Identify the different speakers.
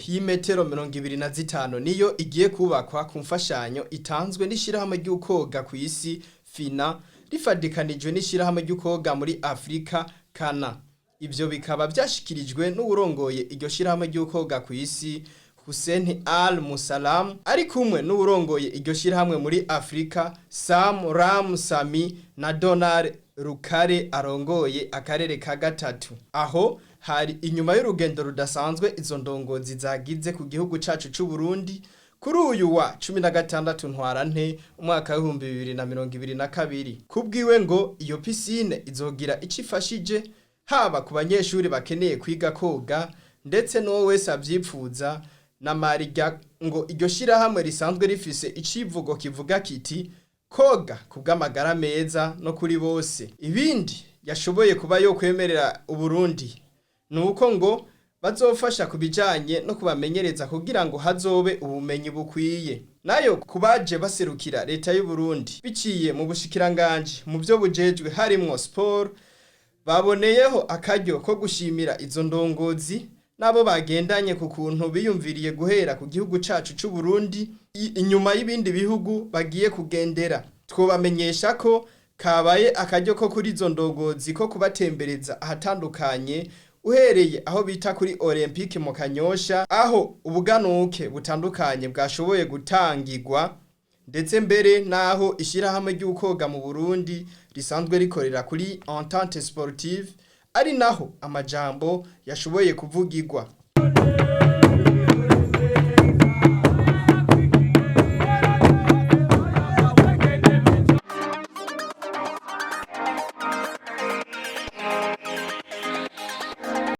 Speaker 1: y'imetero 25 niyo igiye kubakwa ku mfashanyo itanzwe n'ishirahamwe Ryo Kwoga Kw'Isi FINA rifadikanijwe n'ishirahamwe Ryo Kwoga muri Afrika kana. Ivyo bikaba byashikirijwe n'uburongoye iryo shirahamwe Ryo Kwoga Kw'Isi Hussein Al Musalam ari kumwe n'uburongoye iryo shirahamwe muri Afrika Sam Ram Sami na Donald Rukare arongoye akarere ka gatatu. Aho hari inyuma y'urugendo rudasanzwe izo ndongozi zagize ku gihugu cacu c'u Burundi kuri uyu wa 16 ntwarante umwaka wa 2022. Kubwiwe ngo iyo piscine izogira icifashije haba ku banyeshuri bakeneye kwiga koga ndetse no wese avyipfuza na Marijya ngo iryo shirahamwe risanzwe rifise icivugo kivuga kiti koga kubw'amagara meza no kuri bose. Ibindi yashoboye kuba yo kwemerera Uburundi nuko ngo bazofasha kubijanye no kubamenyereza kugira ngo hazobe ubumenyi bukwiye. Nayo kubaje baserukira leta y'u Burundi biciye mu bushikiranganje mu byo bujejwe harimwo sport baboneyeho akaryo ko gushimira izo ndongozi nabo bagendanye ku kuntu biyumviriye guhera ku gihugu cacu c'u Burundi inyuma y'ibindi bihugu bagiye kugendera. Twobamenyesha ko kabaye akaryo ko kuri izo ndongozi ko kubatembereza ahatandukanye uhereye aho bita kuri Olympique mu Kanyosha aho ubuganuke butandukanye bwashoboye gutangirwa ndetse mbere naho ishirahamwe Ryo Kwoga mu Burundi risanzwe rikorera kuri Entente Sportive ari naho amajambo yashoboye kuvugirwa.